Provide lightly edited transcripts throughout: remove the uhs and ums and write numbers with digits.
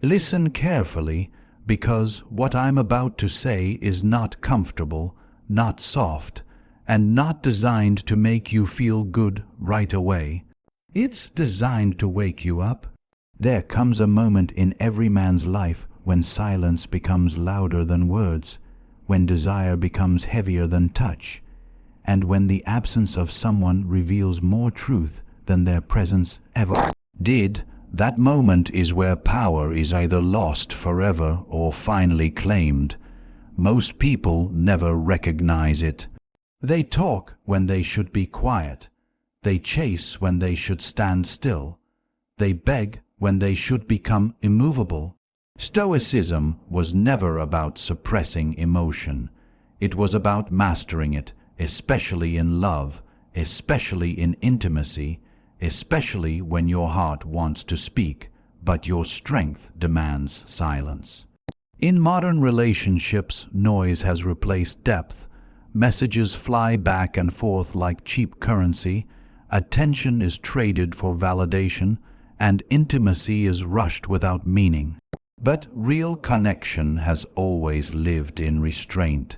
Listen carefully, because what I'm about to say is not comfortable, not soft, and not designed to make you feel good right away. It's designed to wake you up. There comes a moment in every man's life when silence becomes louder than words, when desire becomes heavier than touch, and when the absence of someone reveals more truth than their presence ever did. That moment is where power is either lost forever or finally claimed. Most people never recognize it. They talk when they should be quiet. They chase when they should stand still. They beg when they should become immovable. Stoicism was never about suppressing emotion. It was about mastering it, especially in love, especially in intimacy, especially when your heart wants to speak, but your strength demands silence. In modern relationships, noise has replaced depth. Messages fly back and forth like cheap currency. Attention is traded for validation, and intimacy is rushed without meaning. But real connection has always lived in restraint.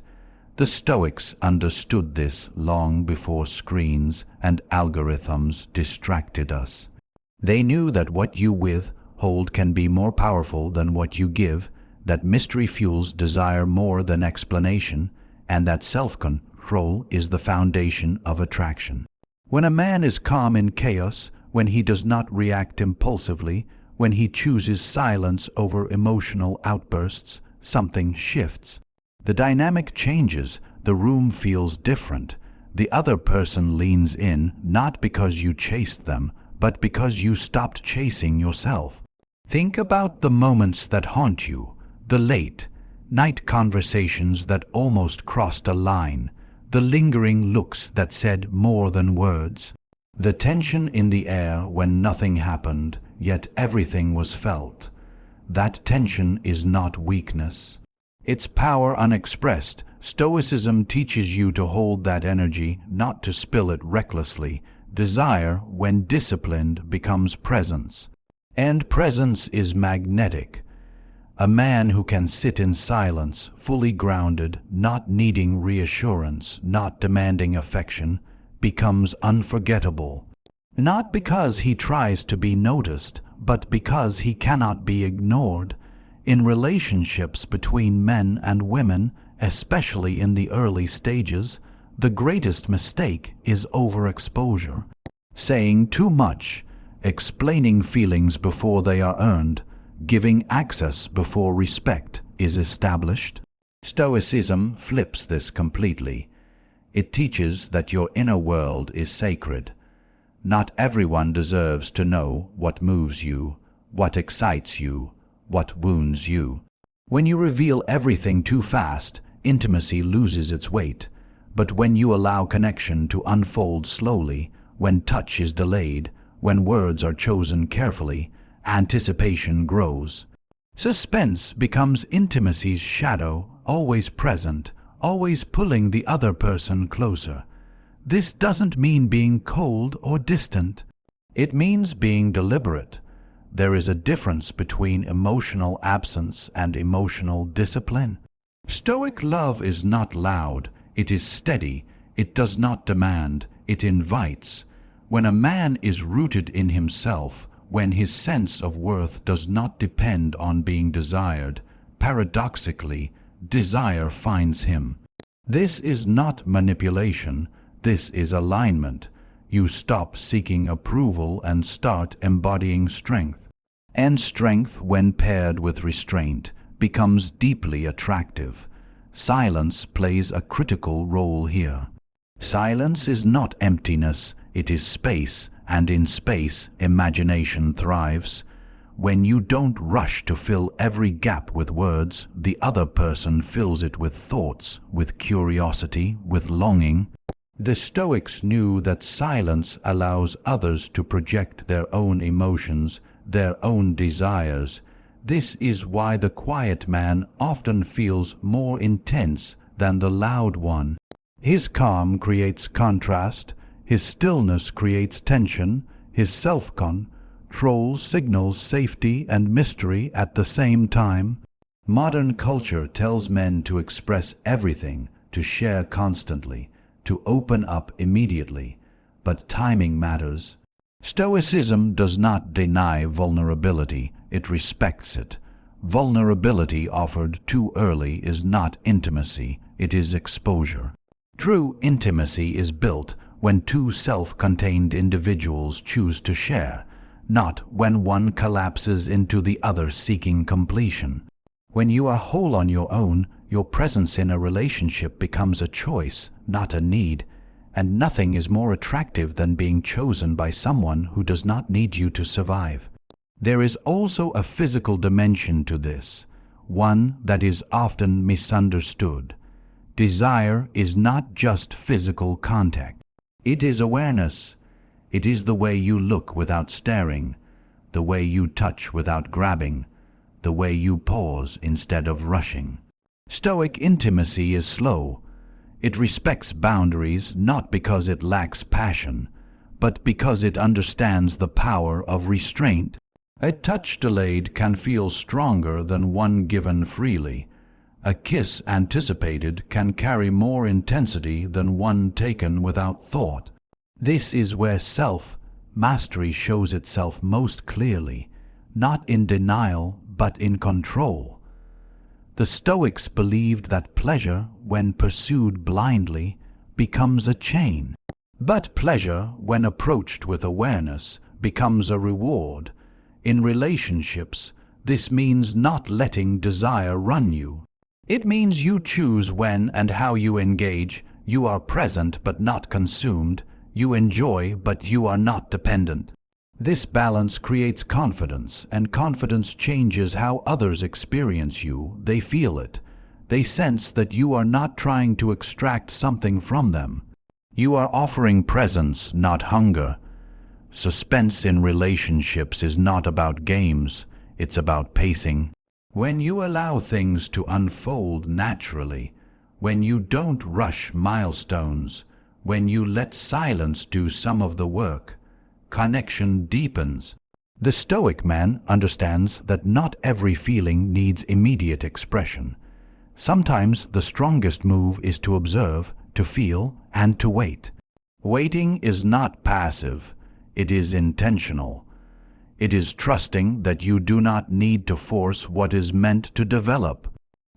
The Stoics understood this long before screens and algorithms distracted us. They knew that what you withhold can be more powerful than what you give, that mystery fuels desire more than explanation, and that self-control is the foundation of attraction. When a man is calm in chaos, when he does not react impulsively, when he chooses silence over emotional outbursts, something shifts. The dynamic changes, the room feels different. The other person leans in, not because you chased them, but because you stopped chasing yourself. Think about the moments that haunt you, the late night conversations that almost crossed a line, the lingering looks that said more than words, the tension in the air when nothing happened, yet everything was felt. That tension is not weakness. It's power unexpressed. Stoicism teaches you to hold that energy, not to spill it recklessly. Desire, when disciplined, becomes presence. And presence is magnetic. A man who can sit in silence, fully grounded, not needing reassurance, not demanding affection, becomes unforgettable. Not because he tries to be noticed, but because he cannot be ignored. In relationships between men and women, especially in the early stages, the greatest mistake is overexposure. Saying too much, explaining feelings before they are earned, giving access before respect is established. Stoicism flips this completely. It teaches that your inner world is sacred. Not everyone deserves to know what moves you, what excites you, what wounds you. When you reveal everything too fast, intimacy loses its weight. But when you allow connection to unfold slowly, when touch is delayed, when words are chosen carefully, anticipation grows. Suspense becomes intimacy's shadow, always present, always pulling the other person closer. This doesn't mean being cold or distant. It means being deliberate. There is a difference between emotional absence and emotional discipline. Stoic love is not loud, it is steady, it does not demand, it invites. When a man is rooted in himself, when his sense of worth does not depend on being desired, paradoxically, desire finds him. This is not manipulation, this is alignment. You stop seeking approval and start embodying strength. And strength, when paired with restraint, becomes deeply attractive. Silence plays a critical role here. Silence is not emptiness, it is space, and in space, imagination thrives. When you don't rush to fill every gap with words, the other person fills it with thoughts, with curiosity, with longing. The Stoics knew that silence allows others to project their own emotions, their own desires. This is why the quiet man often feels more intense than the loud one. His calm creates contrast, his stillness creates tension, his self-control control signals safety and mystery at the same time. Modern culture tells men to express everything, to share constantly, to open up immediately, but timing matters. Stoicism does not deny vulnerability, it respects it. Vulnerability offered too early is not intimacy, it is exposure. True intimacy is built when two self-contained individuals choose to share, not when one collapses into the other seeking completion. When you are whole on your own, your presence in a relationship becomes a choice, not a need, and nothing is more attractive than being chosen by someone who does not need you to survive. There is also a physical dimension to this, one that is often misunderstood. Desire is not just physical contact. It is awareness. It is the way you look without staring, the way you touch without grabbing, the way you pause instead of rushing. Stoic intimacy is slow. It respects boundaries not because it lacks passion, but because it understands the power of restraint. A touch delayed can feel stronger than one given freely. A kiss anticipated can carry more intensity than one taken without thought. This is where self-mastery shows itself most clearly, not in denial but in control. The Stoics believed that pleasure, when pursued blindly, becomes a chain. But pleasure, when approached with awareness, becomes a reward. In relationships, this means not letting desire run you. It means you choose when and how you engage, you are present but not consumed, you enjoy but you are not dependent. This balance creates confidence, and confidence changes how others experience you. They feel it. They sense that you are not trying to extract something from them. You are offering presence, not hunger. Suspense in relationships is not about games, it's about pacing. When you allow things to unfold naturally, when you don't rush milestones, when you let silence do some of the work, connection deepens. The Stoic man understands that not every feeling needs immediate expression. Sometimes the strongest move is to observe, to feel, and to wait. Waiting is not passive, it is intentional. It is trusting that you do not need to force what is meant to develop.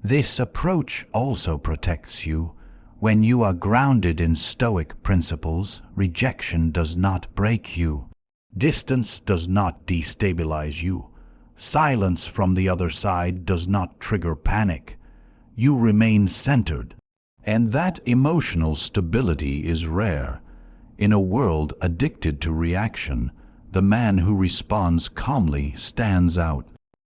This approach also protects you. When you are grounded in Stoic principles, rejection does not break you. Distance does not destabilize you. Silence from the other side does not trigger panic. You remain centered. And that emotional stability is rare. In a world addicted to reaction, the man who responds calmly stands out.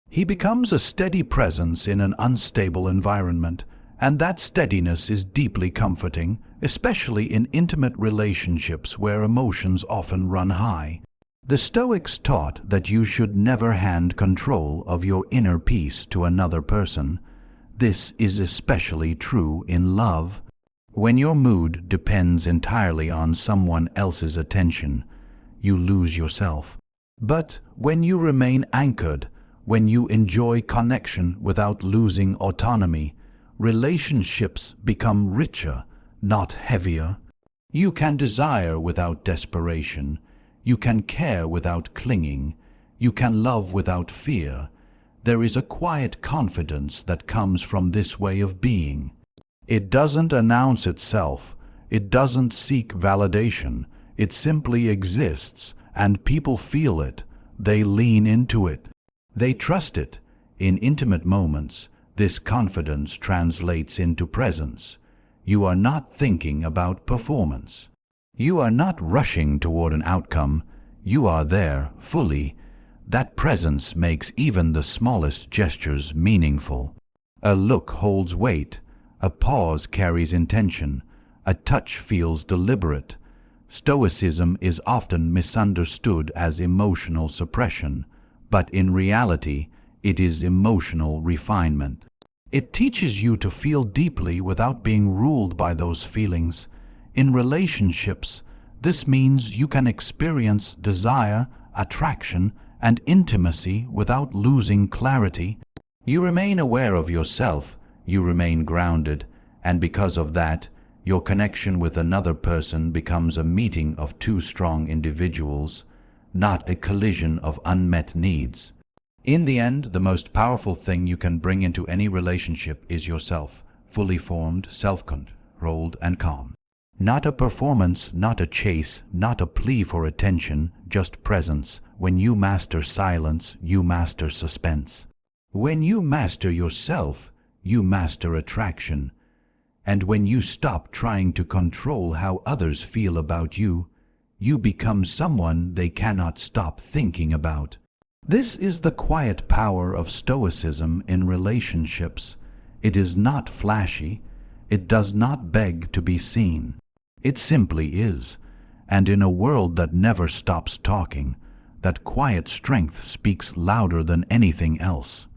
He becomes a steady presence in an unstable environment, and that steadiness is deeply comforting, especially in intimate relationships where emotions often run high. The Stoics taught that you should never hand control of your inner peace to another person. This is especially true in love. When your mood depends entirely on someone else's attention, you lose yourself. But when you remain anchored, when you enjoy connection without losing autonomy, relationships become richer, not heavier. You can desire without desperation. You can care without clinging. You can love without fear. There is a quiet confidence that comes from this way of being. It doesn't announce itself. It doesn't seek validation. It simply exists, and people feel it. They lean into it. They trust it. In intimate moments, this confidence translates into presence. You are not thinking about performance. You are not rushing toward an outcome. You are there fully. That presence makes even the smallest gestures meaningful. A look holds weight. A pause carries intention. A touch feels deliberate. Stoicism is often misunderstood as emotional suppression, but in reality, it is emotional refinement. It teaches you to feel deeply without being ruled by those feelings. In relationships, this means you can experience desire, attraction, and intimacy without losing clarity. You remain aware of yourself, you remain grounded, and because of that, your connection with another person becomes a meeting of two strong individuals, not a collision of unmet needs. In the end, the most powerful thing you can bring into any relationship is yourself, fully formed, self-controlled, and calm. Not a performance, not a chase, not a plea for attention, just presence. When you master silence, you master suspense. When you master yourself, you master attraction. And when you stop trying to control how others feel about you, you become someone they cannot stop thinking about. This is the quiet power of Stoicism in relationships. It is not flashy. It does not beg to be seen. It simply is. And in a world that never stops talking, that quiet strength speaks louder than anything else.